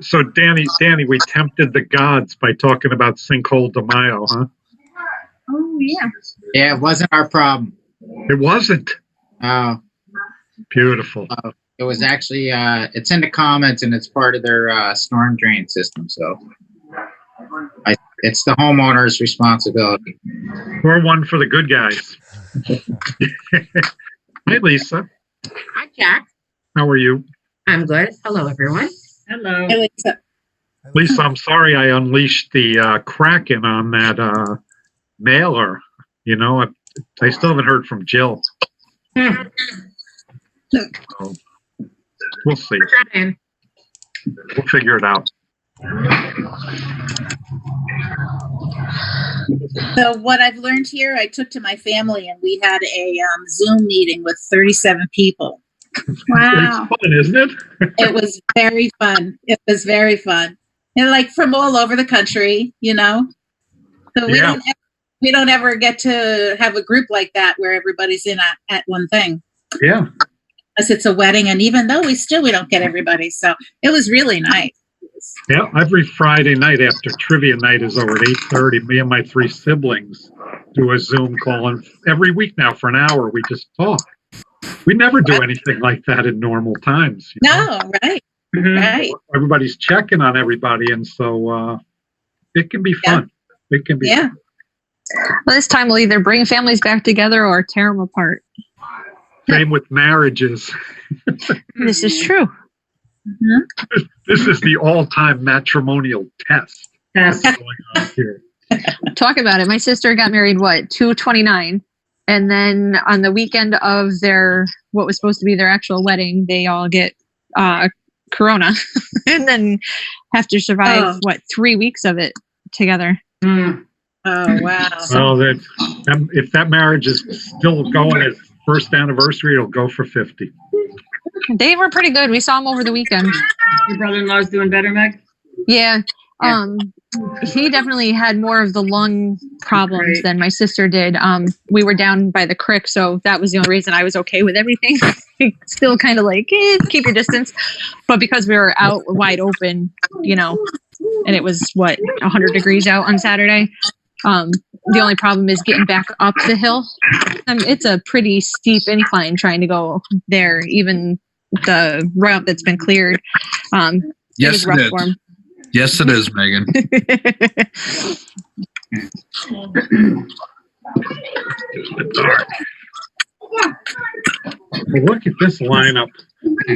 So Danny, we tempted the gods by talking about Sinkhole de Mayo, huh? Oh, yeah. Yeah, it wasn't our problem. It wasn't. Oh, Beautiful. it was actually, it's in the comments and it's part of their storm drain system. So it's the homeowner's responsibility. Pour one for the good guys. Hi, Lisa. Hi, Jack. How are you? I'm good. Hello, everyone. Hello. Hey, Lisa. Lisa, I'm sorry I unleashed the Kraken on that mailer. You know, I still haven't heard from Jill. Hmm. So, we'll see. We're trying. We'll figure it out. So what I've learned here, I took to my family, and we had a Zoom meeting with 37 people. Wow. It's fun, isn't it? It was very fun. It was very fun, and like from all over the country, you know. So Yeah. we don't ever get to have a group like that where everybody's in at one thing. Yeah. Unless it's a wedding, and even though we don't get everybody, so it was really nice. Yeah, every Friday night after trivia night is over at 8:30, me and my 3 siblings do a Zoom call, and every week now for an hour we just talk. We never do anything like that in normal times. You know? No, right, Mhm. right. Everybody's checking on everybody, and so it can be fun. It can be Yeah. fun. Well, this time we'll either bring families back together or tear them apart. Same with marriages. This is true. This is the all-time matrimonial test Yes. going on here. Talk about it. My sister got married, 2/29, and then on the weekend of what was supposed to be their actual wedding, they all get corona, and then have to survive 3 weeks of it together. Mm. Oh wow. Well, if that marriage is still going at first anniversary, it'll go for 50. They were pretty good. We saw them over the weekend. Your brother-in-law's doing better, Meg? Yeah. He definitely had more of the lung problems Right. than my sister did. We were down by the creek, so that was the only reason I was okay with everything. Still kind of like, keep your distance. But because we were out wide open, you know, and it was 100 degrees out on Saturday. The only problem is getting back up the hill. It's a pretty steep incline trying to go there, even the route that's been cleared. Yes, was rough it is. for 'em. Yes, it is, Megan. Dark. Well, look at this lineup.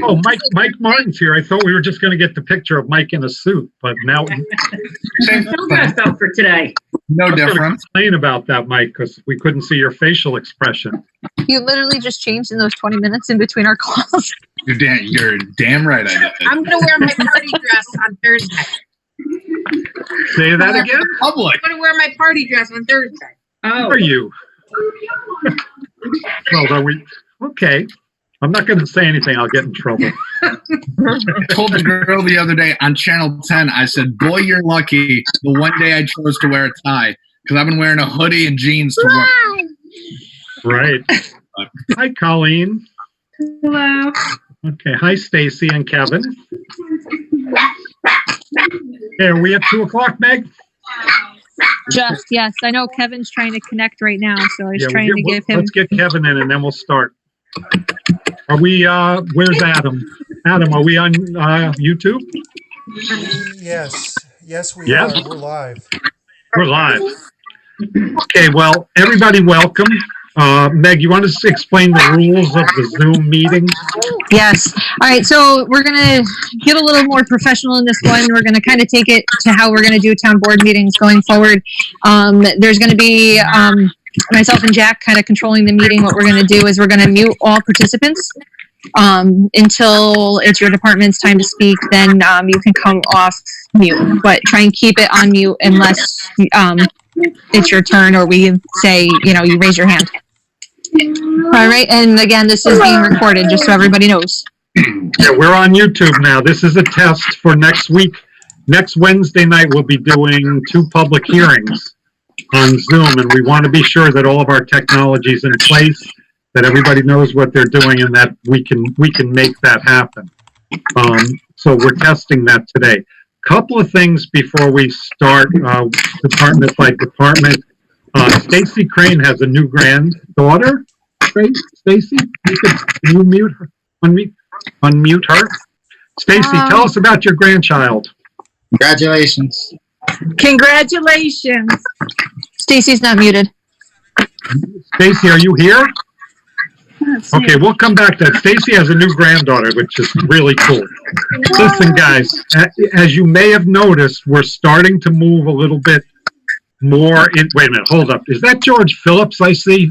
Oh, Mike Martin's here. I thought we were just going to get the picture of Mike in a suit, but now Same Still dressed up for today. No I'm going to difference. complain about that, Mike, because we couldn't see your facial expression. You literally just changed in those 20 minutes in between our calls. You're damn right I did. I'm going to wear my party dress on Thursday. Say that again? Public. I'm going to wear my party dress on Thursday. Who Oh, are you? Well, are we? Okay. I'm not going to say anything. I'll get in trouble. I told the girl the other day on Channel 10, I said, boy, you're lucky the one day I chose to wear a tie because I've been wearing a hoodie and jeans to work. Right. Hi, Colleen. hello. Okay. Hi, Stacy and Kevin. Okay, are we at 2:00, Meg? Just, yes. I know Kevin's trying to connect right now, so I was Yeah, trying to give him. Let's get Kevin in and then we'll start. Are we, where's Adam? Adam, are we on YouTube? Yes, we Yes. are. We're live. We're live. Okay, well, everybody welcome. Meg, you want to explain the rules of the Zoom meeting? Yes. All right. So we're going to get a little more professional in this one. We're going to kind of take it to how we're going to do town board meetings going forward. There's going to be myself and Jack kind of controlling the meeting. What we're going to do is we're going to mute all participants until it's your department's time to speak. Then you can come off mute, but try and keep it on mute unless it's your turn or we say, you raise your hand. All right. And again, this is being recorded just so everybody knows. Yeah, we're on YouTube now. This is a test for next week. Next Wednesday night, we'll be doing 2 public hearings on Zoom, and we want to be sure that all of our technology is in place, that everybody knows what they're doing, and that we can make that happen. So we're testing that today. Couple of things before we start, department by department. Stacy Crane has a new granddaughter. Right, Stacy? Can you mute her? Unmute her? Stacy, tell us about your grandchild. Congratulations. Congratulations. Stacy's not muted. Stacy, are you here? Okay, we'll come back to that. Stacy has a new granddaughter, which is really cool. Listen, guys, as you may have noticed, we're starting to move a little bit more in. Wait a minute, hold up. Is that George Phillips I see?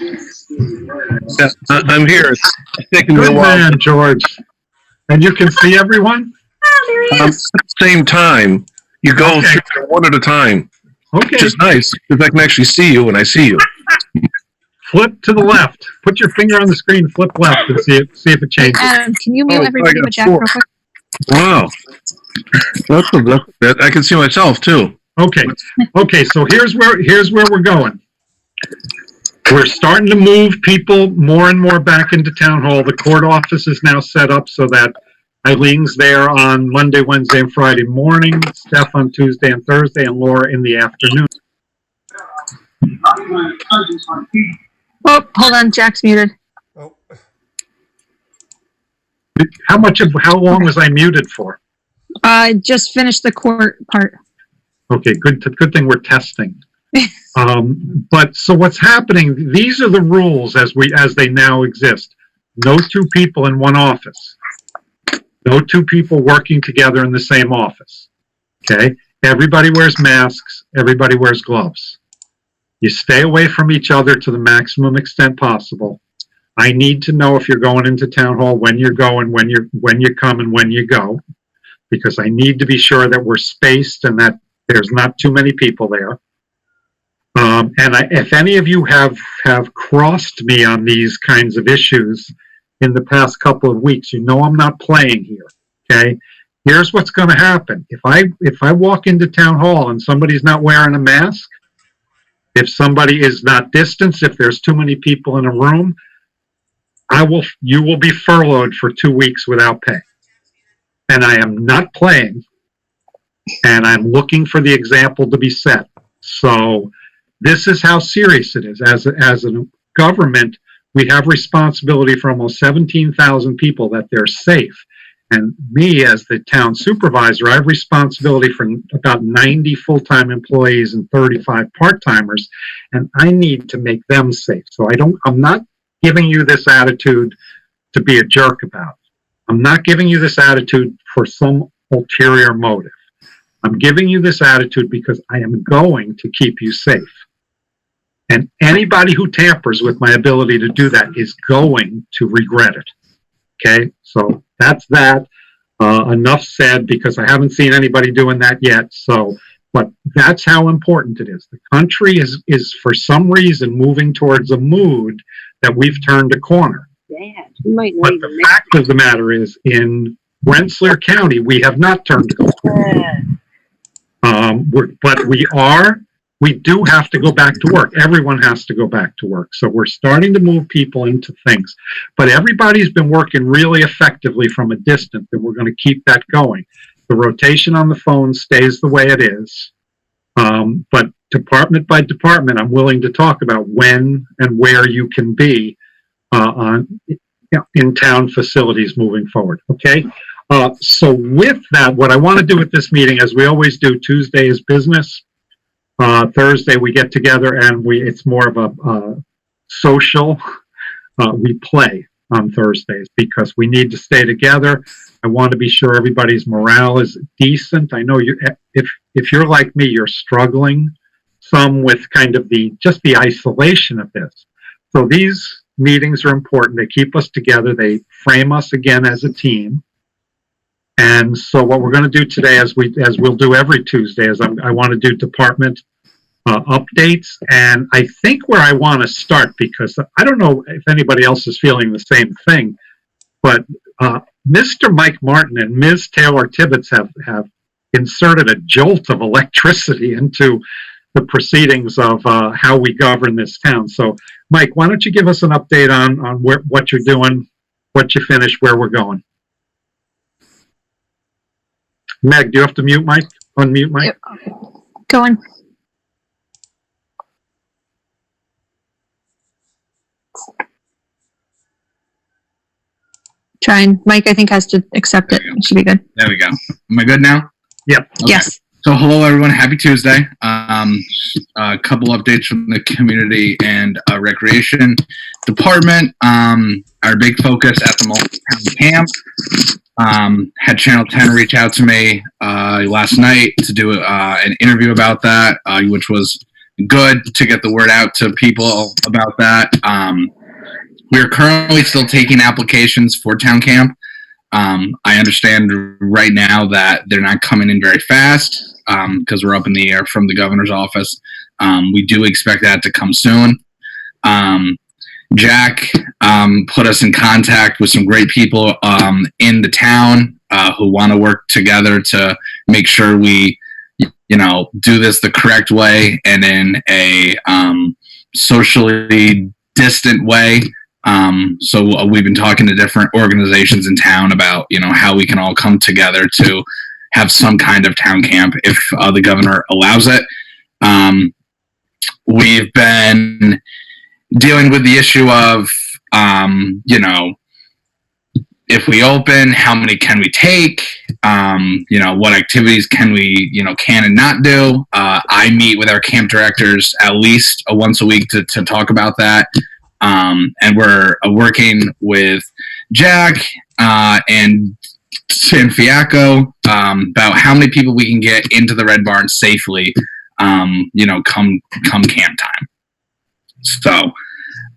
Yeah, I'm here. It's taking me a Good while. man, George. And you can see everyone? At the same time, you go Okay. through it one at a time, Okay, which is nice because I can actually see you when I see you. flip to the left. Put your finger on the screen, flip left, and see if it changes. Adam, can you mute Oh, everybody I got but Jack four. real quick? Wow. I can see myself too. Okay, so here's where we're going. We're starting to move people more and more back into town hall. The court office is now set up so that Eileen's there on Monday, Wednesday, and Friday morning, Steph on Tuesday and Thursday, and Laura in the afternoon. Oh, hold on. Jack's muted. How long was I muted for? Just finished the court part. Okay, good thing we're testing. But so what's happening, these are the rules as they now exist. No two people in one office. No two people working together in the same office. Okay? Everybody wears masks. Everybody wears gloves. You stay away from each other to the maximum extent possible. I need to know if you're going into town hall, when you're going, when you come, and when you go, because I need to be sure that we're spaced and that there's not too many people there. If any of you have crossed me on these kinds of issues in the past couple of weeks, you know I'm not playing here. Okay, here's what's going to happen. If I walk into town hall and somebody's not wearing a mask, if somebody is not distanced, if there's too many people in a room, you will be furloughed for 2 weeks without pay. And I am not playing, and I'm looking for the example to be set. So this is how serious it is. As a government, we have responsibility for almost 17,000 people that they're safe. And me, as the town supervisor, I have responsibility for about 90 full-time employees and 35 part-timers, and I need to make them safe. So I'm not giving you this attitude to be a jerk about. I'm not giving you this attitude for some ulterior motive. I'm giving you this attitude because I am going to keep you safe. And anybody who tampers with my ability to do that is going to regret it. Okay, so that's that. Enough said, because I haven't seen anybody doing that yet. So, but that's how important it is. The country is for some reason moving towards a mood that we've turned a corner. Dad, you might But the fact of the matter is, in Rensselaer County, we have not turned a corner. But we do have to go back to work. Everyone has to go back to work. So we're starting to move people into things. But everybody's been working really effectively from a distance, and we're going to keep that going. The rotation on the phone stays the way it is. But department by department, I'm willing to talk about when and where you can be in town facilities moving forward. Okay? So with that, what I want to do with this meeting, as we always do, Tuesday is business. Thursday we get together and it's more of a social. We play on Thursdays because we need to stay together. I want to be sure everybody's morale is decent. I know if you're like me, you're struggling some with kind of the isolation of this. So these meetings are important. They keep us together. They frame us again as a team. And so what we're going to do today, as we'll do every Tuesday, is I want to do department updates. And I think where I want to start, because I don't know if anybody else is feeling the same thing, but Mr. Mike Martin and Ms. Taylor Tibbetts have inserted a jolt of electricity into the proceedings of how we govern this town. So, Mike, why don't you give us an update on what you're doing, what you finished, where we're going? Meg, do you have to mute Mike? Unmute Mike? Yep. Go on. Trying. Mike, I think, has to accept it. It should be good. There we go. Am I good now? Yep. Okay. Yes. So hello everyone, happy Tuesday. A couple updates from the community and recreation department. Our big focus at the moment, camp. Had Channel 10 reach out to me last night to do an interview about that, which was good to get the word out to people about that. We're currently still taking applications for town camp. I understand right now that they're not coming in very fast because we're up in the air from the governor's office. We do expect that to come soon. Jack put us in contact with some great people in the town who want to work together to make sure we, do this the correct way and in a socially distant way. So we've been talking to different organizations in town about, how we can all come together to have some kind of town camp if the governor allows it. We've been dealing with the issue of, if we open, how many can we take? What activities can we, can and not do? I meet with our camp directors at least once a week to talk about that. And we're working with Jack and San Fiacco about how many people we can get into the Red Barn safely, come camp time. So,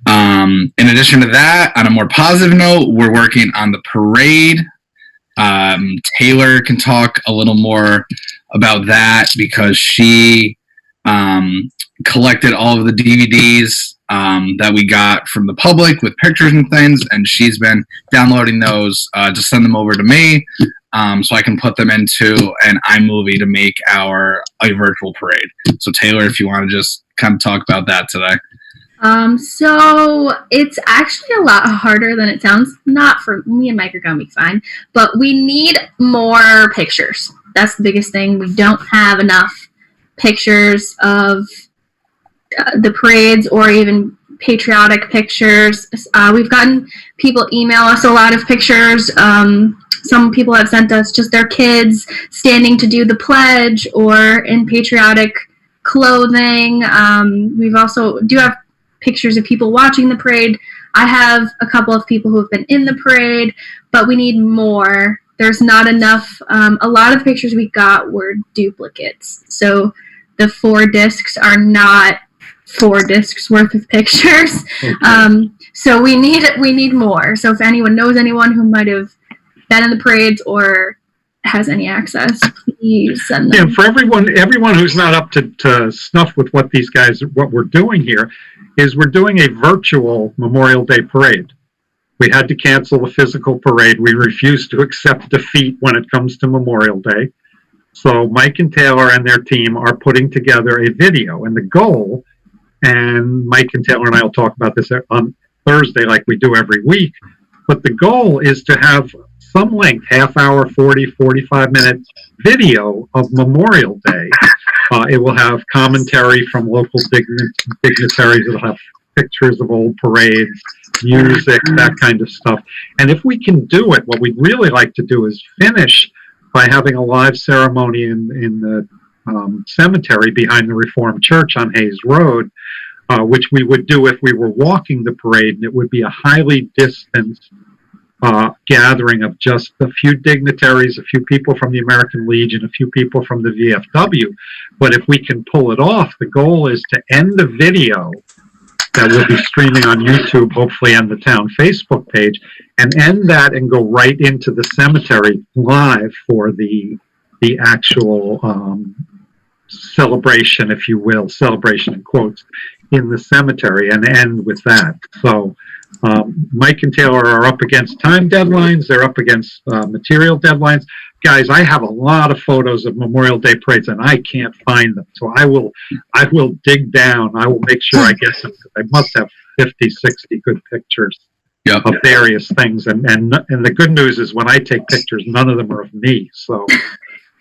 in addition to that, on a more positive note, we're working on the parade. Taylor can talk a little more about that because she collected all of the DVDs that we got from the public with pictures and things, and she's been downloading those to send them over to me so I can put them into an iMovie to make a virtual parade. So Taylor, if you want to just kind of talk about that today. So it's actually a lot harder than it sounds. Not for me and Mike are gonna be fine, but we need more pictures. That's the biggest thing. We don't have enough pictures of the parades or even patriotic pictures. We've gotten people email us a lot of pictures. Some people have sent us just their kids standing to do the pledge or in patriotic clothing. We've also do have pictures of people watching the parade. I have a couple of people who have been in the parade, but we need more. There's not enough. A lot of the pictures we got were duplicates. So the 4 discs are not 4 discs worth of pictures. Okay. So we need more. So if anyone knows anyone who might have been in the parades or has any access, please send them. And for everyone who's not up to snuff with what we're doing here, is we're doing a virtual Memorial Day parade. We had to cancel the physical parade. We refuse to accept defeat when it comes to Memorial Day. So Mike and Taylor and their team are putting together a video, and the goal, and Mike and Taylor and I will talk about this on Thursday like we do every week, but the goal is to have some length, half hour, 40, 45 minute video of Memorial Day. It will have commentary from local dignitaries. It'll have pictures of old parades, music, that kind of stuff. And if we can do it, what we'd really like to do is finish by having a live ceremony in the cemetery behind the Reformed Church on Hayes Road, which we would do if we were walking the parade, and it would be a highly distanced gathering of just a few dignitaries, a few people from the American Legion, a few people from the VFW. But if we can pull it off, the goal is to end the video that will be streaming on YouTube, hopefully on the town Facebook page, and end that and go right into the cemetery live for the actual celebration, if you will, celebration in quotes, in the cemetery, and end with that. So Mike and Taylor are up against time deadlines. They're up against material deadlines. Guys, I have a lot of photos of Memorial Day parades, and I can't find them. So I will dig down. I will make sure I get them. I must have 50, 60 good pictures of various things. And the good news is when I take pictures, none of them are of me. So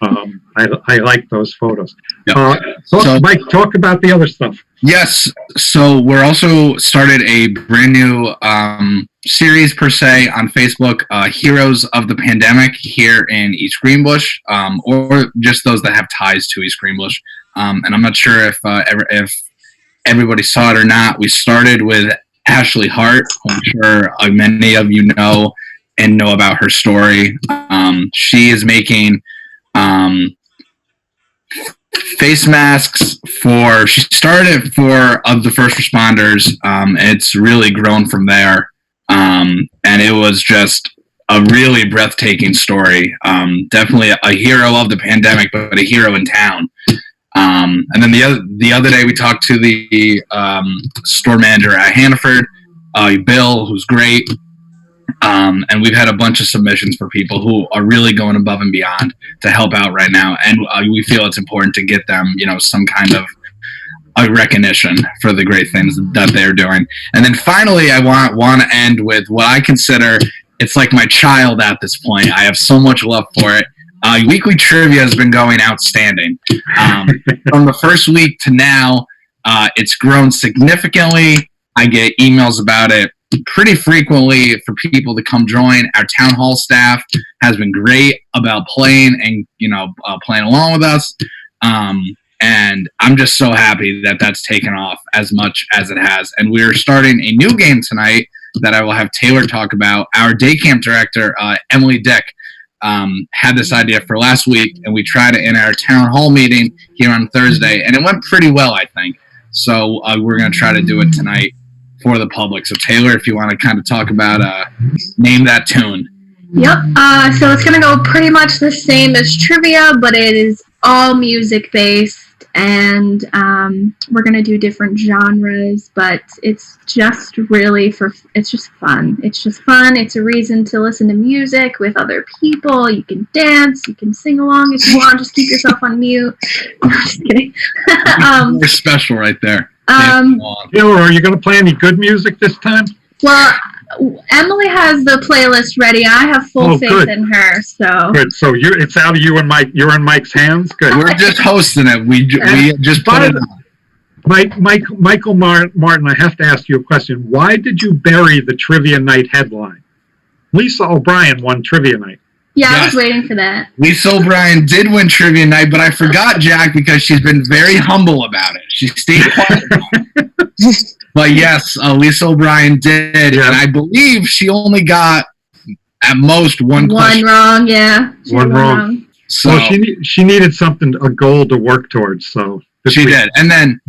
I like those photos. Yep. Mike, talk about the other stuff. Yes. So we're also started a brand new series per se on Facebook, Heroes of the Pandemic here in East Greenbush, or just those that have ties to East Greenbush. And I'm not sure if everybody saw it or not. We started with Ashley Hart, who I'm sure many of you know and know about her story. She is making face masks she started for the first responders. It's really grown from there. And it was just a really breathtaking story. Definitely a hero of the pandemic, but a hero in town. And then the other day we talked to the store manager at Hannaford, Bill, who's great. And we've had a bunch of submissions for people who are really going above and beyond to help out right now. And we feel it's important to get them, some kind of a recognition for the great things that they're doing. And then finally, I want to end with what I consider, it's like my child at this point. I have so much love for it. Weekly trivia has been going outstanding. From the first week to now, it's grown significantly. I get emails about it pretty frequently for people to come join. Our town hall staff has been great about playing and playing along with us, and I'm just so happy that that's taken off as much as it has. And we're starting a new game tonight that I will have Taylor talk about. Our day camp director, Emily Dick, had this idea for last week, and we tried it in our town hall meeting here on Thursday, and it went pretty well, I think. So we're going to try to do it tonight for the public. So Taylor, if you want to kind of talk about name that tune. Yep. So it's gonna go pretty much the same as trivia, but it is all music based, and we're gonna do different genres. But it's just really it's just fun. It's just fun. It's a reason to listen to music with other people. You can dance. You can sing along if you want. Just keep yourself on mute. No, just kidding. We're special right there. Taylor, are you going to play any good music this time? Well, Emily has the playlist ready. I have full faith in her. So good. So it's out of you and Mike. You're in Mike's hands. Good. We're just hosting it. We just put it on. Michael Martin, I have to ask you a question. Why did you bury the trivia night headline? Lisa O'Brien won trivia night. Yeah, I was waiting for that. Lisa O'Brien did win trivia night, but I forgot, Jack, because she's been very humble about it. She stayed quiet. But yes, Lisa O'Brien did, and I believe she only got at most one question. One wrong, yeah. One wrong. So she needed a goal to work towards. So she did, and then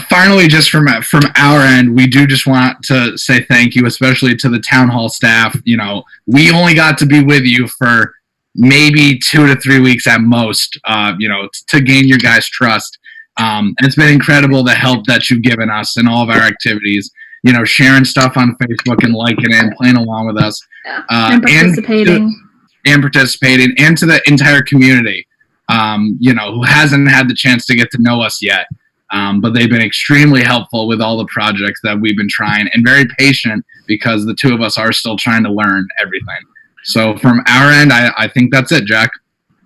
finally, just from our end, we do just want to say thank you, especially to the town hall staff. We only got to be with you for maybe 2 to 3 weeks at most, to gain your guys' trust. And it's been incredible the help that you've given us in all of our activities, sharing stuff on Facebook and liking it and playing along with us. And participating. And to the entire community, who hasn't had the chance to get to know us yet. But they've been extremely helpful with all the projects that we've been trying, and very patient because the two of us are still trying to learn everything. So from our end, I think that's it, Jack.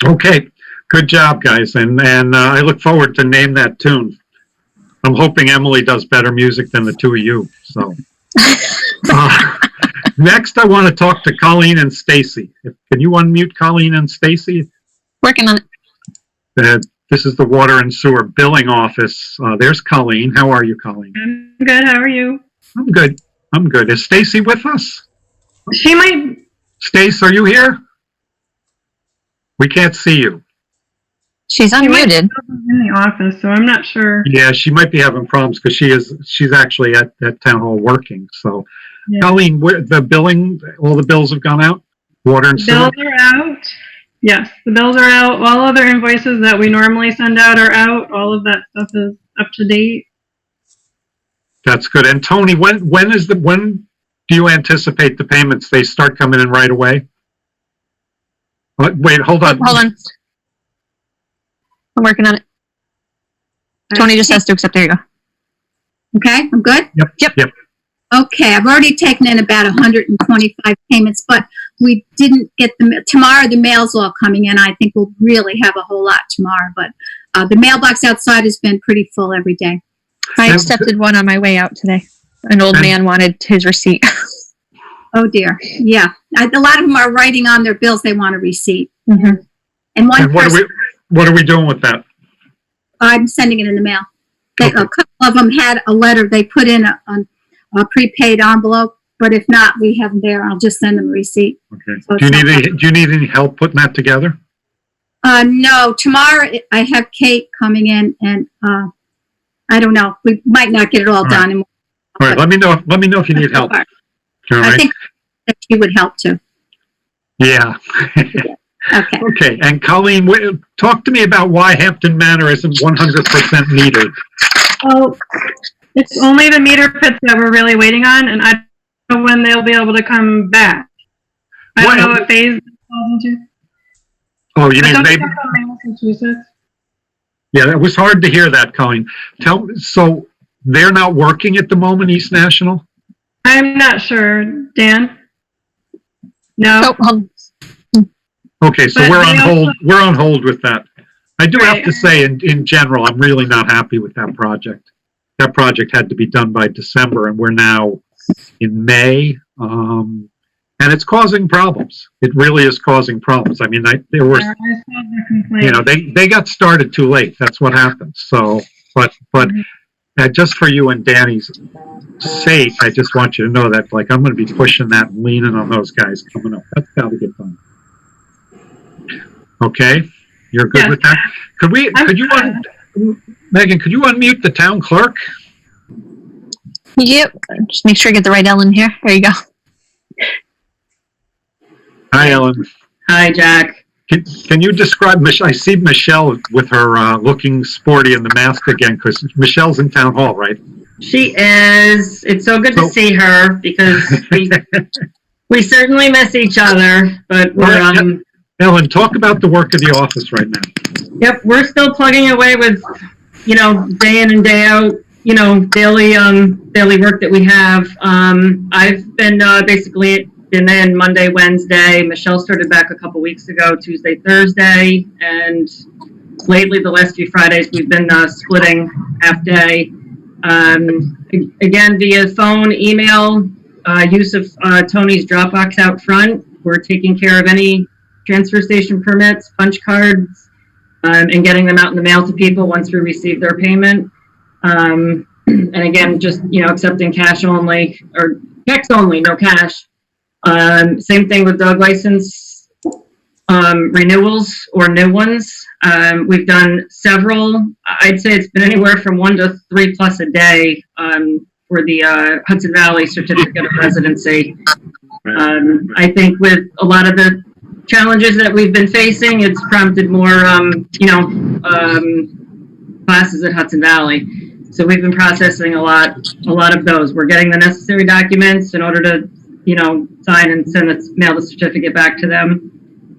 Okay. Good job, guys. And I look forward to name that tune. I'm hoping Emily does better music than the two of you. So next, I want to talk to Colleen and Stacy. Can you unmute Colleen and Stacy? Working on it. This is the Water and Sewer Billing Office. There's Colleen. How are you, Colleen? I'm good. How are you? I'm good. Is Stacy with us? She might. Stace, are you here? We can't see you. She's unmuted. In the office, so I'm not sure. Yeah, she might be having problems because she's actually at town hall working. So, yeah. Colleen, the billing, all the bills have gone out? Water and sewer? Bills are out. Yes, the bills are out. All other invoices that we normally send out are out. All of that stuff is up to date. That's good. And Tony, when do you anticipate the payments? They start coming in right away? Wait, hold on. Hold on. I'm working on it. Tony just has to accept. There you go. Okay, I'm good? Yep. Okay, I've already taken in about 125 payments, but we didn't get tomorrow. The mail's all coming in. I think we'll really have a whole lot tomorrow. But the mailbox outside has been pretty full every day. I accepted one on my way out today. An old man wanted his receipt. Oh dear, yeah. A lot of them are writing on their bills they want a receipt. Mm-hmm. And one And person, what are we doing with that? I'm sending it in the mail. A Okay. couple of them had a letter they put in a prepaid envelope, but if not, we have them there. I'll just send them a receipt. Okay. So Do you it's need not- do you need any help putting that together? No, tomorrow I have Kate coming in, and I don't know. We might not get it all All right. done. And All right. Let me know if you need help. All I right. think that she would help too. Yeah. Okay. Okay. And Colleen, talk to me about why Hampton Manor isn't 100% metered. Well, it's only the meter pits that we're really waiting on, and I don't know when they'll be able to come back. I don't know what phase it falls into. Oh, you But mean don't maybe? come from Massachusetts. Yeah, it was hard to hear that, Colleen. So they're not working at the moment, East National? I'm not sure, Dan. No. Oh, Okay, so But we're they on also- hold. We're on hold with that. I do have Right. to say, in general, I'm really not happy with that project. That project had to be done by December, and we're now in May, and it's causing problems. It really is causing problems. I mean, there were, I saw the complaint. you know, they got started too late. That's what happened. So, but just for you and Danny's sake, I just want you to know that, like, I'm going to be pushing that and leaning on those guys coming up. That's got to get done. Okay, you're good Yes. with that? Megan, could you unmute the town clerk? yep. Just make sure I get the right Ellen here. There you go. Hi, Ellen. Hi, Jack. Can you describe, I see Michelle with her looking sporty in the mask again, because Michelle's in town hall, right? She is. It's so good to So- see her because we certainly miss each other, but we're Well, Ellen, talk about the work of the office right now. Yep, we're still plugging away with, day in and day out, daily work that we have. I've been basically been in Monday, Wednesday. Michelle started back a couple weeks ago, Tuesday, Thursday, and lately the last few Fridays we've been splitting half day. Again, via phone, email, use of Tony's Dropbox out front. We're taking care of any transfer station permits, punch cards, and getting them out in the mail to people once we receive their payment. And again, just, accepting cash only or checks only, no cash. Same thing with dog license renewals or new ones. We've done several. I'd say it's been anywhere from 1 to 3 plus a day for the Hudson Valley Certificate of Residency. I think with a lot of the challenges that we've been facing, it's prompted more, classes at Hudson Valley. So we've been processing a lot of those. We're getting the necessary documents in order to, sign and mail the certificate back to them.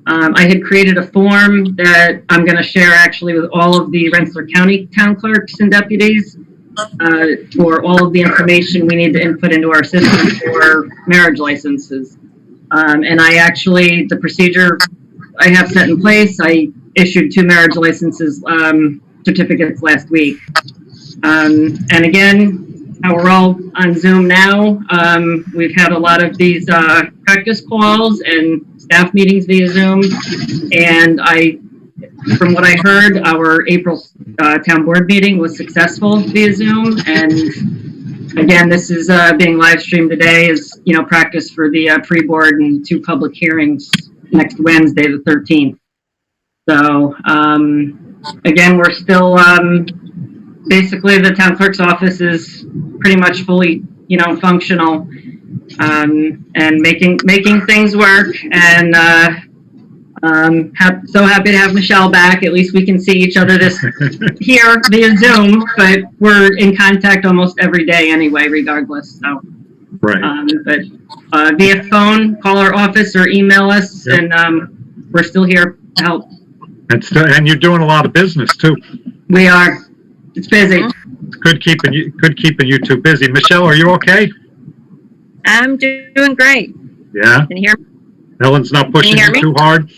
I had created a form that I'm going to share actually with all of the Rensselaer County town clerks and deputies for all of the information we need to input into our system for marriage licenses. And the procedure I have set in place, I issued 2 marriage licenses certificates last week. And again, we're all on Zoom now. We've had a lot of these practice calls and staff meetings via Zoom. And from what I heard, our April town board meeting was successful via Zoom. And again, this is being live streamed today as, practice for the pre-board and 2 public hearings next Wednesday, the 13th. So, again, we're still, basically the town clerk's office is pretty much fully, functional, and making things work. And, so happy to have Michelle back. At least we can see each other here via Zoom, but we're in contact almost every day anyway, regardless. So, Right. but via phone, call our office or email us, Yep. and we're still here to help. And you're doing a lot of business too. We are. It's busy. Good keeping you two busy. Michelle, are you okay? I'm doing great. Yeah. Can you hear me? Ellen's not pushing hear you me? too hard.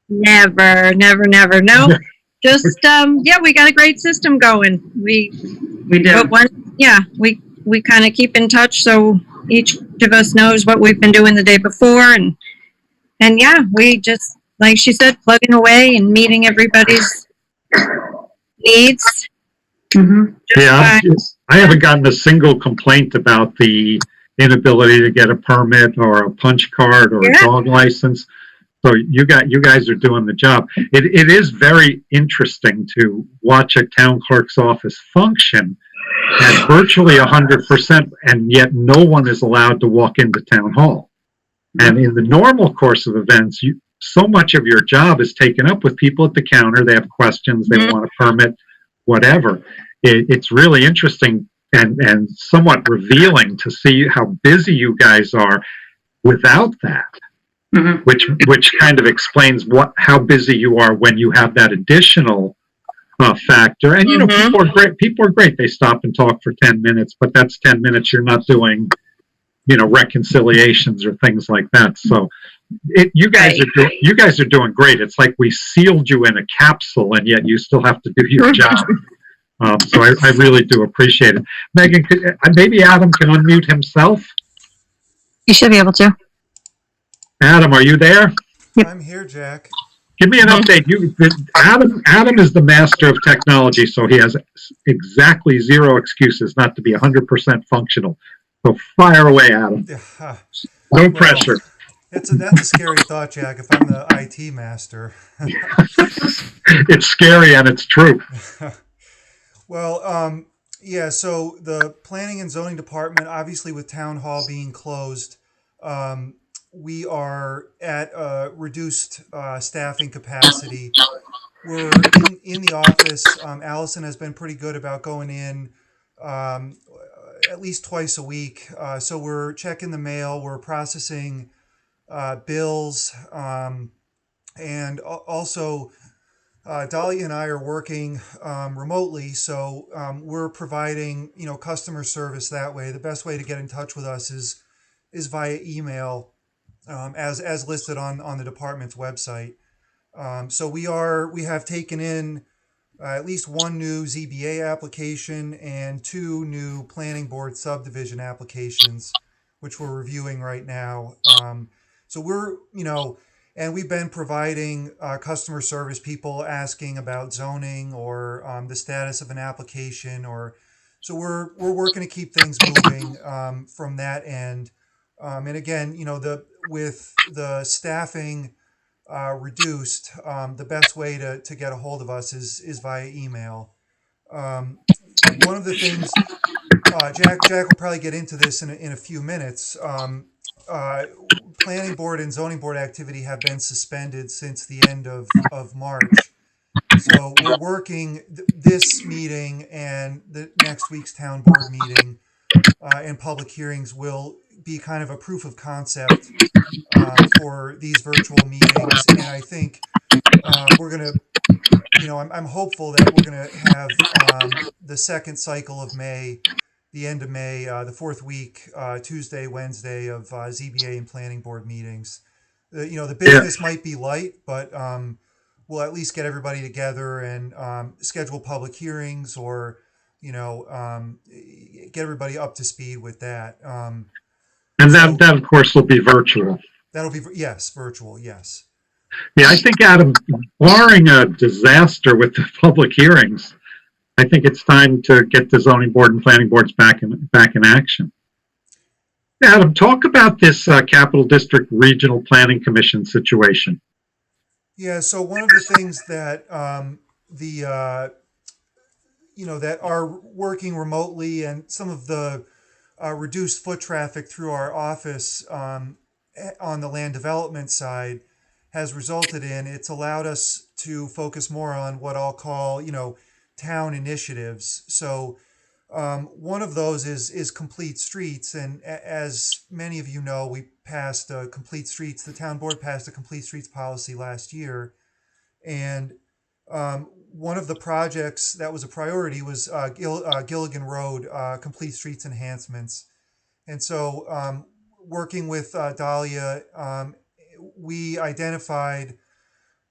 Never, never, never. No, just yeah, we got a great system going. We do. But we kind of keep in touch, so each of us knows what we've been doing the day before, and yeah, we just, like she said, plugging away and meeting everybody's needs. Mhm. Yeah, I haven't gotten a single complaint about the inability to get a permit or a punch card or a Yeah. dog license. So you guys are doing the job. It is very interesting to watch a town clerk's office function at virtually 100%, and yet no one is allowed to walk into town hall. And in the normal course of events, so much of your job is taken up with people at the counter. They have questions, they want a permit, whatever. It's really interesting and somewhat revealing to see how busy you guys are without that. Mhm. Which kind of explains how busy you are when you have that additional factor. And you know, people are great. People are great. They stop and talk for 10 minutes, but that's 10 minutes. You're not doing, reconciliations or things like that. So you guys are doing great. It's like we sealed you in a capsule, and yet you still have to do your job. So I really do appreciate it. Megan, maybe Adam can unmute himself. You should be able to. Adam, are you there? I'm here, Jack. Give me an update. Adam is the master of technology, so he has exactly zero excuses not to be 100% functional. So fire away, Adam. No pressure. That's a scary thought, Jack, if I'm the IT master. It's scary and it's true. Well, yeah, so the planning and zoning department, obviously with town hall being closed, we are at a reduced staffing capacity. We're in the office. Allison has been pretty good about going in at least twice a week. So we're checking the mail, we're processing bills, and also Dolly and I are working remotely. So we're providing, customer service that way. The best way to get in touch with us is via email. As listed on the department's website. So we have taken in at least one new ZBA application and 2 new planning board subdivision applications, which we're reviewing right now. So we're, and we've been providing customer service, people asking about zoning or the status of an application, so we're working to keep things moving from that end. And again, with the staffing reduced, the best way to get a hold of us is via email. One of the things, Jack will probably get into this in a few minutes. Planning board and zoning board activity have been suspended since the end of March. So we're working this meeting and the next week's town board meeting and public hearings will be kind of a proof of concept for these virtual meetings. And I think we're going to, I'm hopeful that we're going to have the second cycle of May, the end of May, the 4th week, Tuesday, Wednesday of ZBA and planning board meetings. The business might be light, but we'll at least get everybody together and schedule public hearings or, get everybody up to speed with that. And that of course will be virtual. That'll be, yes, virtual, yes. Yeah, I think, Adam, barring a disaster with the public hearings, I think it's time to get the zoning board and planning boards back in action. Adam, talk about this Capital District Regional Planning Commission situation. Yeah, so one of the things that that are working remotely and some of the reduced foot traffic through our office on the land development side has resulted in, it's allowed us to focus more on what I'll call, town initiatives. So one of those is Complete Streets. And as many of you know, we passed Complete Streets, the town board passed a Complete Streets policy last year. And one of the projects that was a priority was Gilligan Road Complete Streets enhancements. And so working with Dahlia, we identified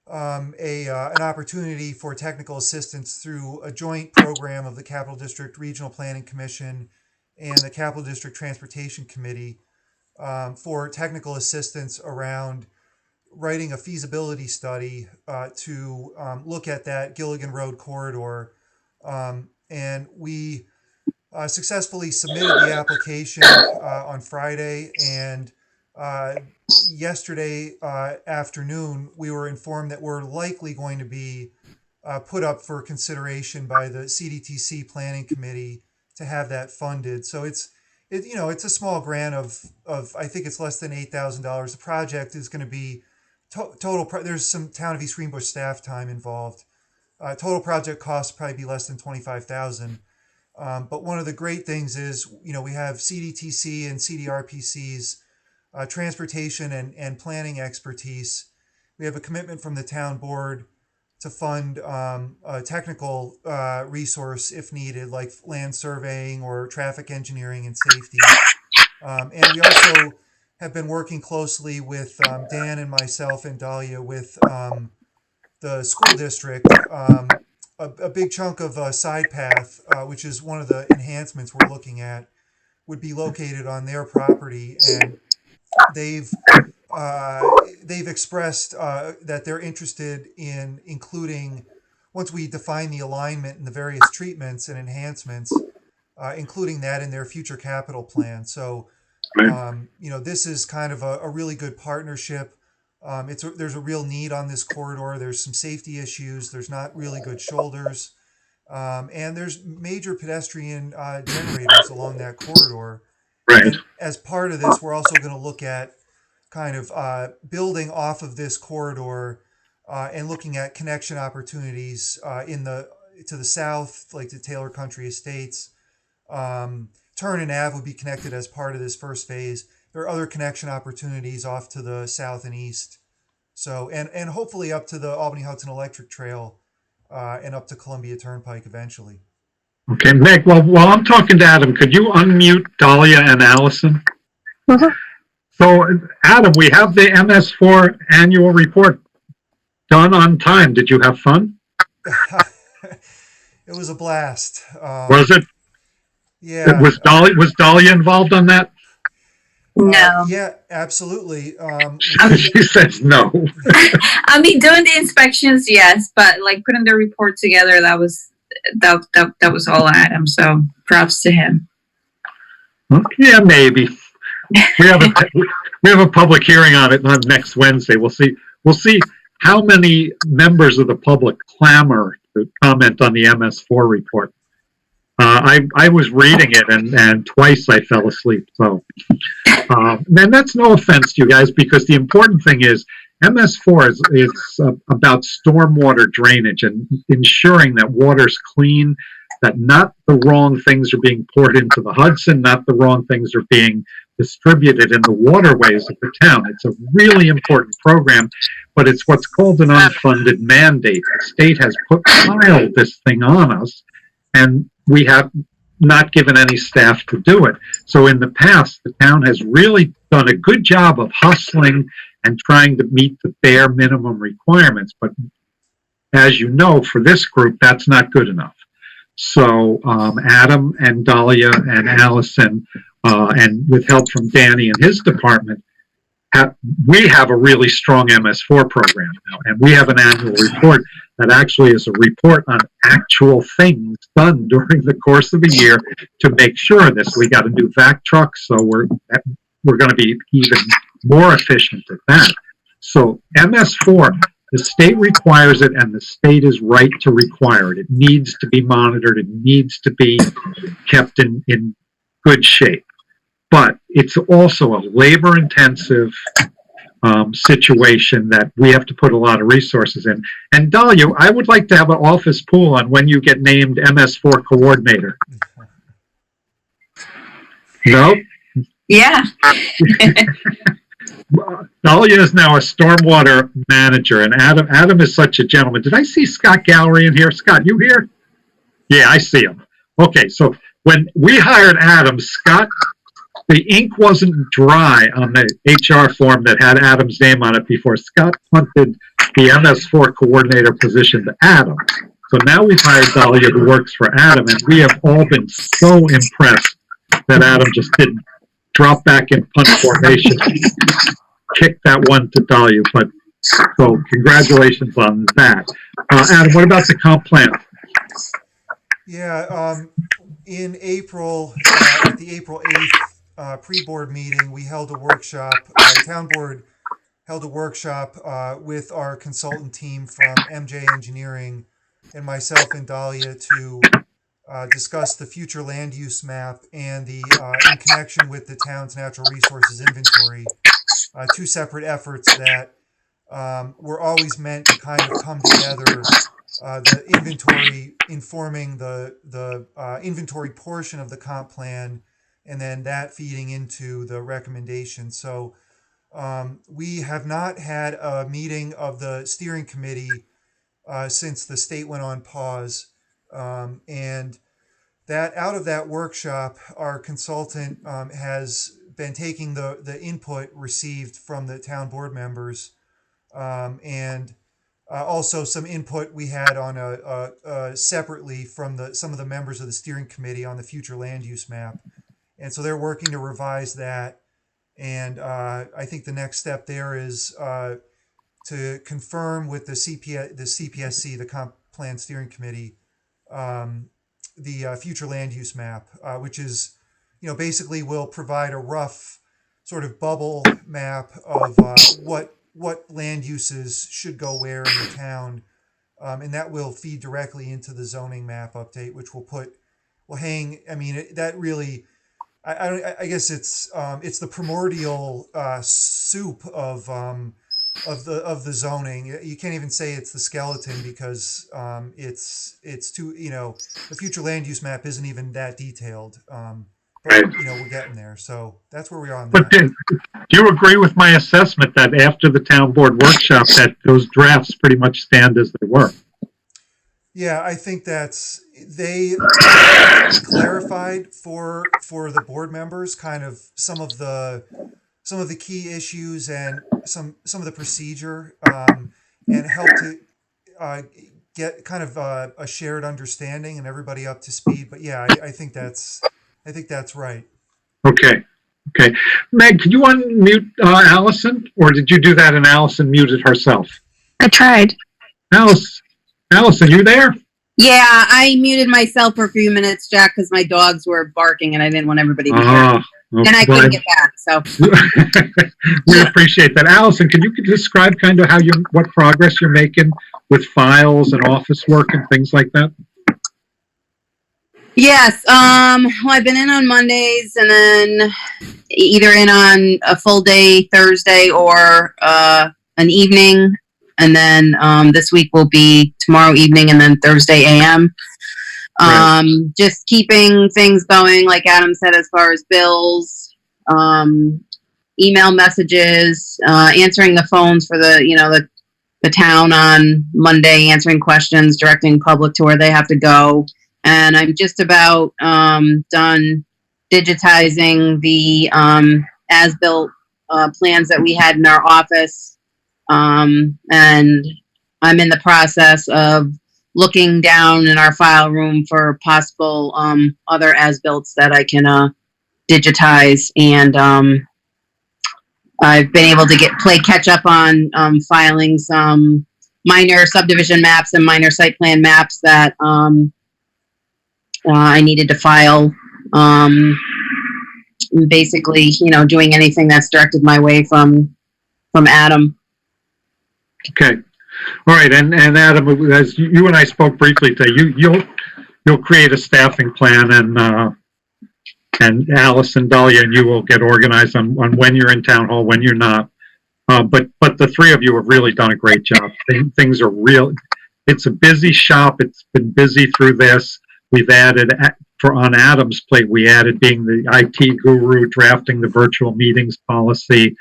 an opportunity for technical assistance through a joint program of the Capital District Regional Planning Commission and the Capital District Transportation Committee for technical assistance around writing a feasibility study to look at that Gilligan Road corridor. And we successfully submitted the application on Friday, and yesterday afternoon we were informed that we're likely going to be put up for consideration by the CDTC Planning Committee to have that funded. So it's a small grant of I think it's less than $8,000. The project is going to be total. There's some Town of East Greenbush staff time involved. Total project cost probably be less than $25,000. But one of the great things is, we have CDTC and CDRPC's transportation and planning expertise. We have a commitment from the town board to fund a technical resource if needed, like land surveying or traffic engineering and safety. And we also have been working closely with Dan and myself and Dahlia with the school district. A big chunk of Side Path, which is one of the enhancements we're looking at, would be located on their property, and they've expressed that they're interested in including, once we define the alignment and the various treatments and enhancements, including that in their future capital plan. So, this is kind of a really good partnership. There's a real need on this corridor. There's some safety issues. There's not really good shoulders. And there's major pedestrian generators along that corridor. Right. And as part of this, we're also going to look at kind of building off of this corridor and looking at connection opportunities to the south, like the Taylor Country Estates. Turn and Ave would be connected as part of this first phase. There are other connection opportunities off to the south and east. So, and hopefully up to the Albany Hudson Electric Trail and up to Columbia Turnpike eventually. Okay, Meg, well, while I'm talking to Adam, could you unmute Dahlia and Allison? So, Adam, we have the MS4 annual report done on time. Did you have fun? It was a blast. Was it? Yeah. Was Dahlia involved on that? No. Yeah, absolutely. She says no. I mean, doing the inspections, yes, but like putting the report together, that was all Adam. So props to him. Yeah, maybe. We have a public hearing on it on next Wednesday. We'll see how many members of the public clamor to comment on the MS4 report. I was reading it and twice I fell asleep. So, and that's no offense to you guys, because the important thing is MS4 is about stormwater drainage and ensuring that water's clean, that not the wrong things are being poured into the Hudson, not the wrong things are being distributed in the waterways of the town. It's a really important program, but it's what's called an unfunded mandate. The state has piled this thing on us, and we have not given any staff to do it. So in the past, the town has really done a good job of hustling and trying to meet the bare minimum requirements. But as you know, for this group, that's not good enough. So Adam and Dahlia and Allison, and with help from Danny and his department, we have a really strong MS4 program now, and we have an annual report that actually is a report on actual things done during the course of a year to make sure of this. We got a new vac truck, so we're going to be even more efficient at that. So MS4, the state requires it, and the state is right to require it. It needs to be monitored. It needs to be kept in good shape. But it's also a labor-intensive situation that we have to put a lot of resources in. And Dahlia, I would like to have an office pool on when you get named MS4 coordinator. No? Yeah. Dahlia is now a stormwater manager, and Adam is such a gentleman. Did I see Scott Gallery in here? Scott, you here? Yeah, I see him. Okay, so when we hired Adam, Scott the ink wasn't dry on the HR form that had Adam's name on it before Scott punted the MS4 coordinator position to Adam. So now we've hired Dahlia, who works for Adam, and we have all been so impressed that Adam just didn't drop back in punt formation, kick that one to Dahlia. But so congratulations on that. Adam, what about the comp plan? Yeah, in April, at the April 8th pre-board meeting, we held a workshop. The town board held a workshop with our consultant team from MJ Engineering and myself and Dahlia to discuss the future land use map and the in connection with the town's natural resources inventory. Two separate efforts that were always meant to kind of come together. The inventory informing the inventory portion of the comp plan, and then that feeding into the recommendation. So we have not had a meeting of the steering committee since the state went on pause. And that out of that workshop, our consultant has been taking the input received from the town board members, and also some input we had on separately from some of the members of the steering committee on the future land use map. And so they're working to revise that. And I think the next step there is to confirm with the CPSC, the Comp Plan Steering Committee, the future land use map, which is, basically will provide a rough sort of bubble map of what land uses should go where in the town, and that will feed directly into the zoning map update, which will hang. I mean, that really, I guess it's the primordial soup of the zoning. You can't even say it's the skeleton because it's too, the future land use map isn't even that detailed. But, we're getting there. So that's where we are on that. But do you agree with my assessment that after the town board workshop that those drafts pretty much stand as they were? Yeah, I think they clarified for the board members kind of some of the key issues and some of the procedure, and help to get kind of a shared understanding and everybody up to speed. But yeah, I think that's right. Okay. Meg, can you unmute Allison, or did you do that and Allison muted herself? I tried. Allison, you there? Yeah, I muted myself for a few minutes, Jack, because my dogs were barking and I didn't want everybody to hear. And I couldn't get back, so. We appreciate that. Allison, can you describe kind of what progress you're making with files and office work and things like that? Yes, well, I've been in on Mondays and then either in on a full day Thursday or an evening. And then this week will be tomorrow evening and then Thursday AM. Just keeping things going, like Adam said, as far as bills, email messages, answering the phones for the town on Monday, answering questions, directing public to where they have to go. And I'm just about done digitizing the as-built plans that we had in our office. And I'm in the process of looking down in our file room for possible other as-builts that I can digitize. And I've been able to play catch up on filing some minor subdivision maps and minor site plan maps that I needed to file. Basically, doing anything that's directed my way from Adam. Okay. All right. And Adam, as you and I spoke briefly today, you'll create a staffing plan, and Alice and Dahlia and you will get organized on when you're in town hall, when you're not. But the three of you have really done a great job. Things are real. It's a busy shop. It's been busy through this. We've added, on Adam's plate, we added being the IT guru, drafting the virtual meetings policy,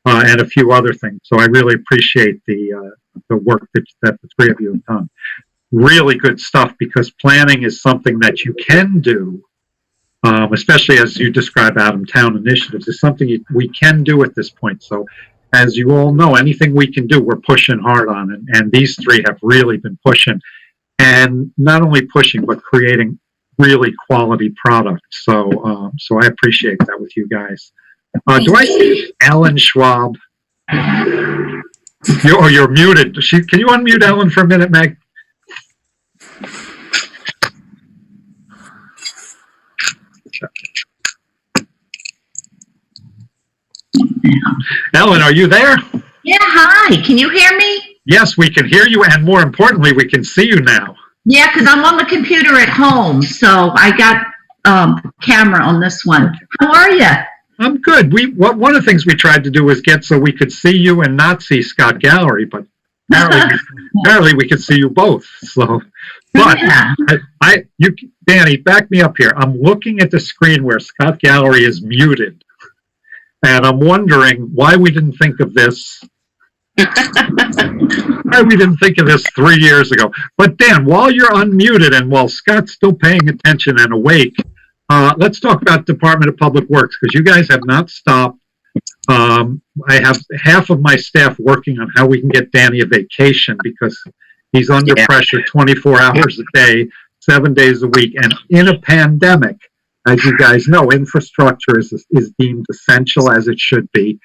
and a few other things. So I really appreciate the work that the three of you have done. Really good stuff, because planning is something that you can do especially as you describe, Adam, town initiatives is something we can do at this point. So as you all know, anything we can do, we're pushing hard on. And these three have really been pushing. And not only pushing, but creating really quality products. So so I appreciate that with you guys. Do I see Ellen Schwab? You're muted. Can you unmute Ellen for a minute, Meg? Ellen, are you there? Yeah, hi. Can you hear me? Yes, we can hear you, and more importantly, we can see you now. Yeah, because I'm on the computer at home, so I got camera on this one. How are you? I'm good. One of the things we tried to do was get so we could see you and not see Scott Gallery, but apparently we could see you both. So, but Yeah. Danny, back me up here. I'm looking at the screen where Scott Gallery is muted, and I'm wondering why we didn't think of this. Why we didn't think of this 3 years ago. But Dan, while you're unmuted and while Scott's still paying attention and awake, let's talk about Department of Public Works, because you guys have not stopped. I have half of my staff working on how we can get Danny a vacation because he's under pressure 24 hours a day, 7 days a week. And in a pandemic, as you guys know, infrastructure is deemed essential, as it should be.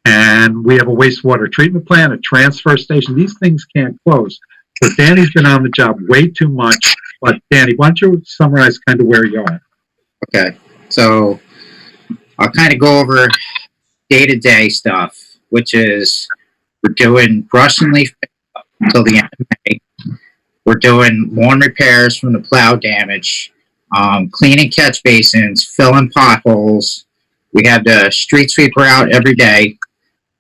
And we have a wastewater treatment plant, a transfer station. These things can't close. So Danny's been on the job way too much. But Danny, why don't you summarize kind of where you are? Okay, so I'll kind of go over day-to-day stuff, which is we're doing brush and leaf pickup until the end of May. We're doing lawn repairs from the plow damage, cleaning catch basins, filling potholes. We have the street sweeper out every day.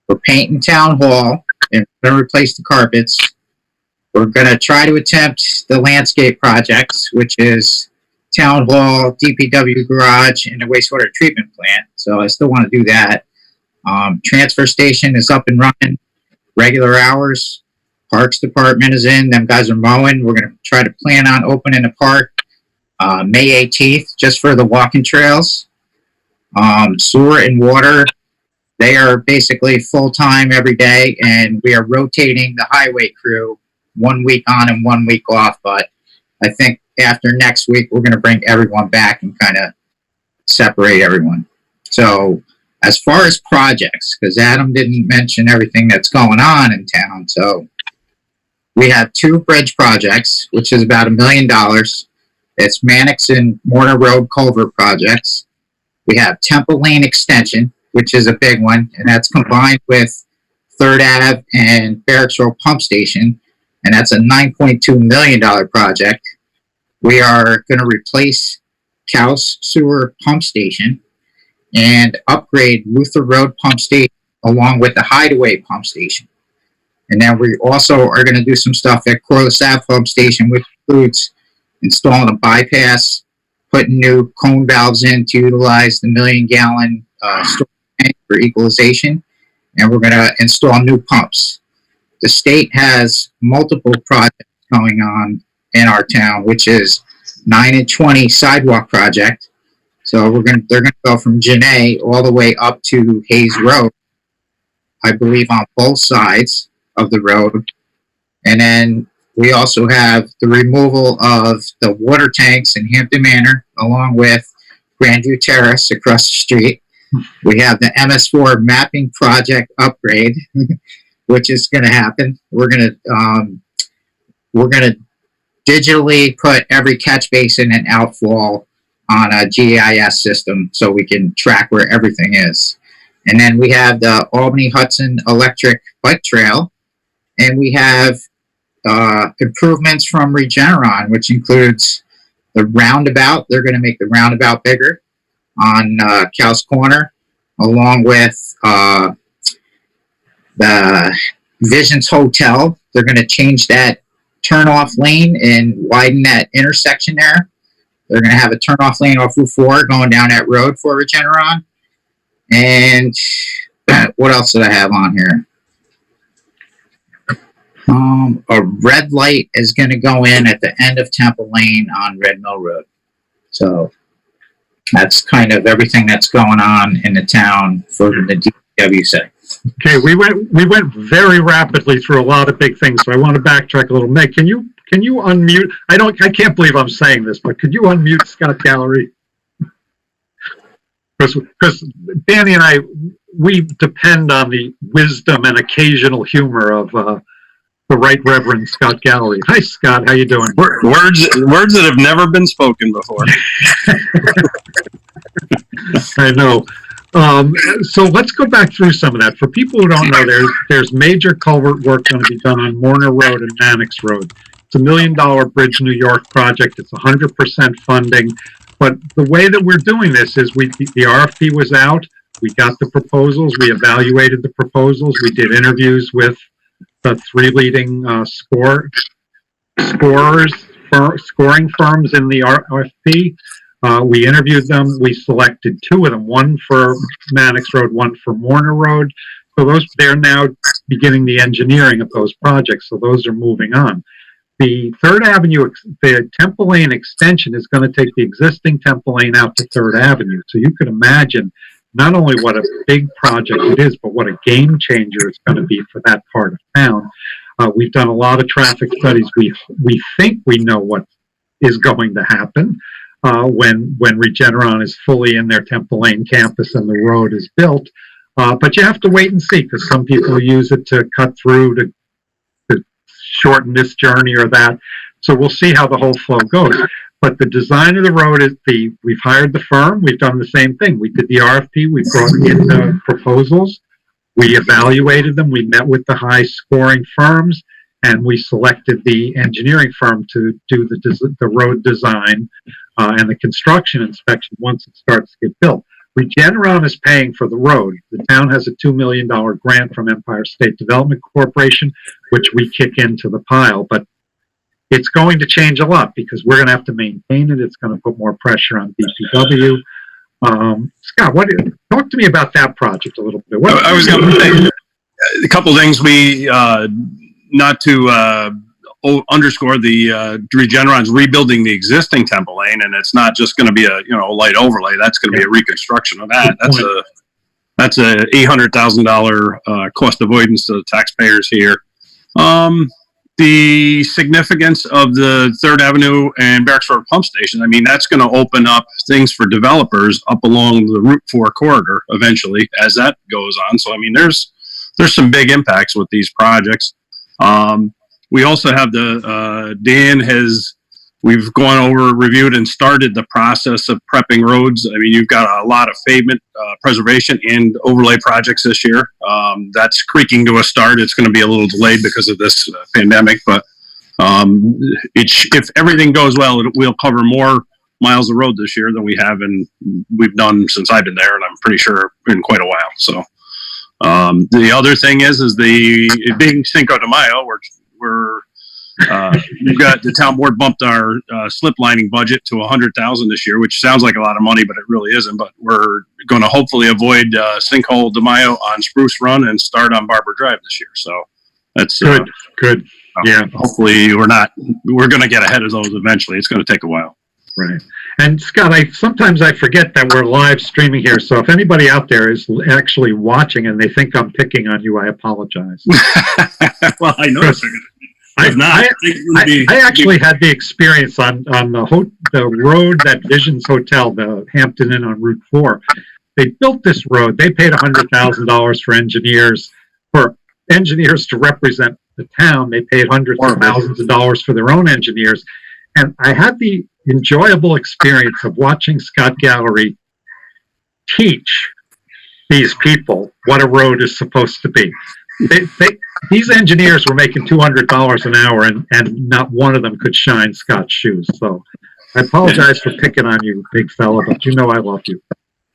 We're painting town hall and we're going to replace the carpets. We're going to try to attempt the landscape projects, which is town hall, DPW garage, and the wastewater treatment plant. So I still want to do that. Transfer station is up and running, regular hours. Parks department is in. Them guys are mowing. We're going to try to plan on opening the park May 18th, just for the walking trails. Sewer and water, they are basically full-time every day, and we are rotating the highway crew 1 week on and 1 week off. But I think after next week, we're going to bring everyone back and kind of separate everyone. So as far as projects, because Adam didn't mention everything that's going on in town. So we have 2 bridge projects, which is about $1 million. It's Mannix and Mortar Road culvert projects. We have Temple Lane Extension, which is a big one, and that's combined with 3rd Ave and Barracks Road Pump Station, and that's a $9.2 million project. We are going to replace Cowes Sewer Pump Station and upgrade Luther Road Pump Station along with the Hideaway Pump Station. And then we also are going to do some stuff at Corliss Ave Pump Station, which includes installing a bypass, putting new cone valves in to utilize the 1 million gallon storage tank for equalization, and we're going to install new pumps. The state has multiple projects going on in our town, which is 9 and 20 sidewalk project. So they're going to go from Genet all the way up to Hayes Road, I believe, on both sides of the road. And then we also have the removal of the water tanks in Hampton Manor, along with Grandview Terrace across the street. We have the MS4 mapping project upgrade, which is going to happen. We're going to digitally put every catch basin and outfall on a GIS system so we can track where everything is. And then we have the Albany Hudson electric bike trail, and we have improvements from Regeneron, which includes the roundabout. They're going to make the roundabout bigger on Cowes Corner, along with the Visions Hotel. They're going to change that turn-off lane and widen that intersection there. They're going to have a turn-off lane off Route 4 going down that road for Regeneron. And what else did I have on here? A red light is going to go in at the end of Temple Lane on Red Mill Road. So That's kind of everything that's going on in the town for the DPW side. Okay, we went very rapidly through a lot of big things, so I want to backtrack a little. Meg, can you unmute? I can't believe I'm saying this, but could you unmute Scott Gallery? Because Danny and I, we depend on the wisdom and occasional humor of the Right Reverend Scott Gallery. Hi, Scott. How you doing? Words that have never been spoken before. I know. So let's go back through some of that. For people who don't know, there's major culvert work going to be done on Warner Road and Mannix Road. It's $1 million Bridge New York project. It's 100% funding. But the way that we're doing this is the RFP was out. We got the proposals. We evaluated the proposals. We did interviews with the 3 leading scoring firms in the RFP. We interviewed them. We selected 2 of them, one for Mannix Road, one for Warner Road. So they're now beginning the engineering of those projects. So those are moving on. The 3rd Avenue, the Temple Lane extension is going to take the existing Temple Lane out to 3rd Avenue. So you can imagine not only what a big project it is, but what a game changer it's going to be for that part of town. We've done a lot of traffic studies. We think we know what is going to happen when Regeneron is fully in their Temple Lane campus and the road is built. But you have to wait and see, because some people use it to cut through to shorten this journey or that. So we'll see how the whole flow goes. But the design of the road is we've hired the firm. We've done the same thing. We did the RFP. We brought in the proposals. We evaluated them. We met with the high scoring firms, and we selected the engineering firm to do the road design and the construction inspection once it starts to get built. Regeneron is paying for the road. The town has a $2 million grant from Empire State Development Corporation, which we kick into the pile. But it's going to change a lot because we're going to have to maintain it. It's going to put more pressure on DPW. Scott, talk to me about that project a little bit. I was going to say a couple of things. We not to underscore the Regeneron's rebuilding the existing Temple Lane, and it's not just going to be a light overlay. That's going to be a reconstruction of that. That's a $800,000 cost avoidance to the taxpayers here. The significance of the 3rd Avenue and Barracks Road pump station, I mean, that's going to open up things for developers up along the Route 4 corridor eventually as that goes on. So, I mean, there's some big impacts with these projects. We also have we've gone over, reviewed, and started the process of prepping roads. I mean, you've got a lot of pavement preservation and overlay projects this year. That's creaking to a start. It's going to be a little delayed because of this pandemic, but if everything goes well, we'll cover more miles of road this year than we've done since I've been there, and I'm pretty sure in quite a while. So the other thing is the being Cinco de Mayo, we've got the town board bumped our slip lining budget to $100,000 this year, which sounds like a lot of money, but it really isn't. But we're going to hopefully avoid Sinkhole de Mayo on Spruce Run and start on Barber Drive this year. So that's good. Yeah. Hopefully we're going to get ahead of those eventually. It's going to take a while. Right. And Scott, sometimes I forget that we're live streaming here. So if anybody out there is actually watching and they think I'm picking on you, I apologize. Well, I know. I actually had the experience on the road that Visions Hotel, the Hampton Inn on Route 4. They built this road. They paid $100,000 for engineers to represent the town. They paid hundreds of thousands of dollars for their own engineers. And I had the enjoyable experience of watching Scott Gallery teach these people what a road is supposed to be. These engineers were making $200 an hour, and not one of them could shine Scott's shoes. So I apologize for picking on you, big fella, but you know I love you.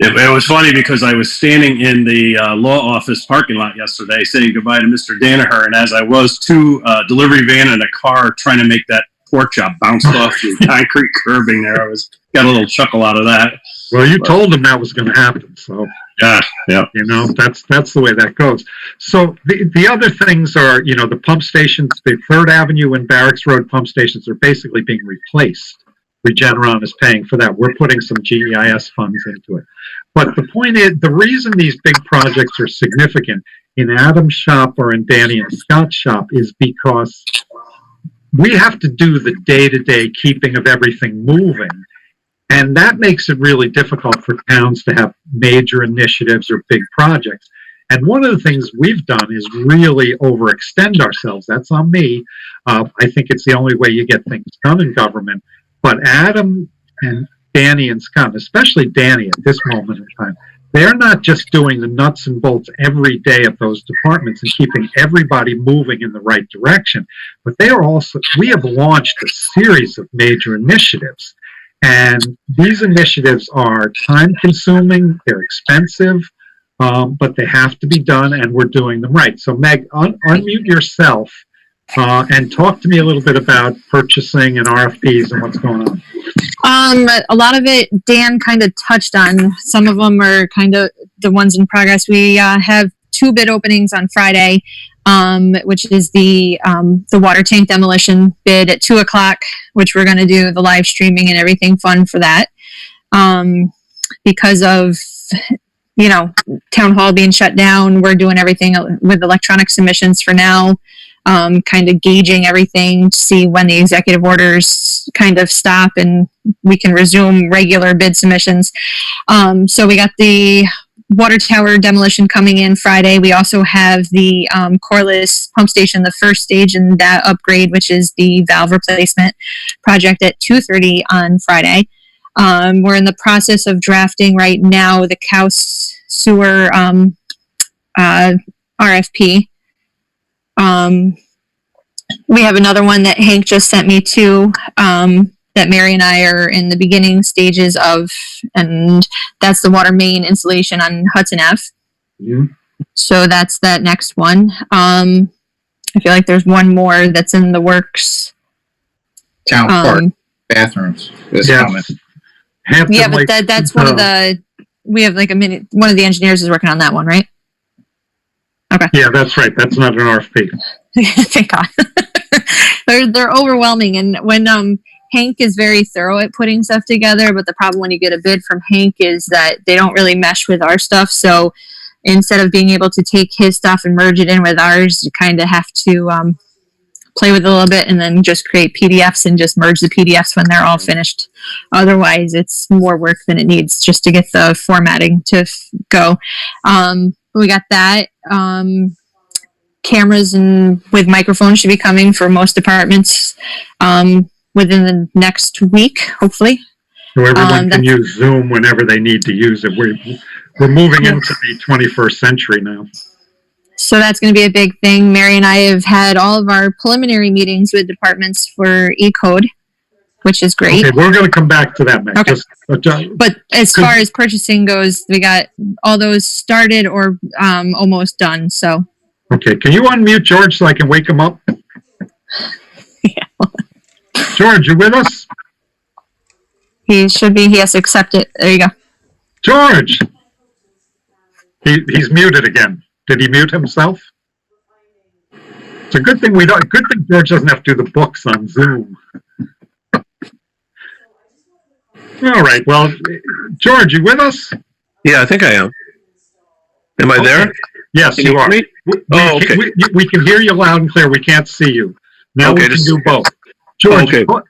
It was funny because I was standing in the law office parking lot yesterday saying goodbye to Mr. Danaher, and as I was to a delivery van and a car trying to make that pork chop bounced off the concrete curbing there, I got a little chuckle out of that. Well, you told them that was going to happen, so yeah. You know, that's the way that goes. So the other things are, the pump stations, the 3rd Avenue and Barracks Road pump stations are basically being replaced Regeneron is paying for that. We're putting some GEIS funds into it. But the point is, the reason these big projects are significant in Adam's shop or in Danny and Scott's shop is because we have to do the day-to-day keeping of everything moving. And that makes it really difficult for towns to have major initiatives or big projects. And one of the things we've done is really overextend ourselves. That's on me. I think it's the only way you get things done in government. But Adam and Danny and Scott, especially Danny at this moment in time, they're not just doing the nuts and bolts every day of those departments and keeping everybody moving in the right direction, but they are also, we have launched a series of major initiatives. And these initiatives are time consuming, they're expensive, but they have to be done, and we're doing them right. So Meg, unmute yourself and talk to me a little bit about purchasing and RFPs and what's going on. A lot of it Dan kind of touched on. Some of them are kind of the ones in progress. We have 2 bid openings on Friday, which is the water tank demolition bid at 2:00, which we're going to do the live streaming and everything fun for that. Because of, town hall being shut down, we're doing everything with electronic submissions for now. Kind of gauging everything to see when the executive orders kind of stop and we can resume regular bid submissions. So we got the water tower demolition coming in Friday. We also have the Corliss pump station, the first stage in that upgrade, which is the valve replacement project at 2:30 on Friday. We're in the process of drafting right now the Couse sewer RFP. We have another one that Hank just sent me to, that Mary and I are in the beginning stages of, and that's the water main installation on Hudson Ave. Yeah. So that's that next one. I feel like there's one more that's in the works. Town park bathrooms. Yes. Yeah, but that's one of the, we have like one of the engineers is working on that one, right? Okay. Yeah, that's right. That's not an RFP. Thank God. they're overwhelming, and when Hank is very thorough at putting stuff together, but the problem when you get a bid from Hank is that they don't really mesh with our stuff. So instead of being able to take his stuff and merge it in with ours, you kind of have to play with it a little bit and then just create PDFs and just merge the PDFs when they're all finished. Otherwise, it's more work than it needs just to get the formatting to go. We got that. Cameras and with microphones should be coming for most departments within the next week, hopefully. So everyone can use Zoom whenever they need to use it. We're moving into the 21st century now. So that's going to be a big thing. Mary and I have had all of our preliminary meetings with departments for E-Code, which is great. Okay, we're going to come back to that, Meg. Okay. But as far as purchasing goes, we got all those started or almost done. So. Okay, can you unmute George so I can wake him up? Yeah. George, you with us? He should be. He has to accept it. There you go. George! He's muted again. Did he mute himself? It's a good thing good thing George doesn't have to do the books on Zoom. All right, well, George, you with us? Yeah, I think I am. Am I there? Yes, Can you you are. hear me? We can hear you loud and clear. We can't see you. Now Okay, we can just- do both. George, Okay. talk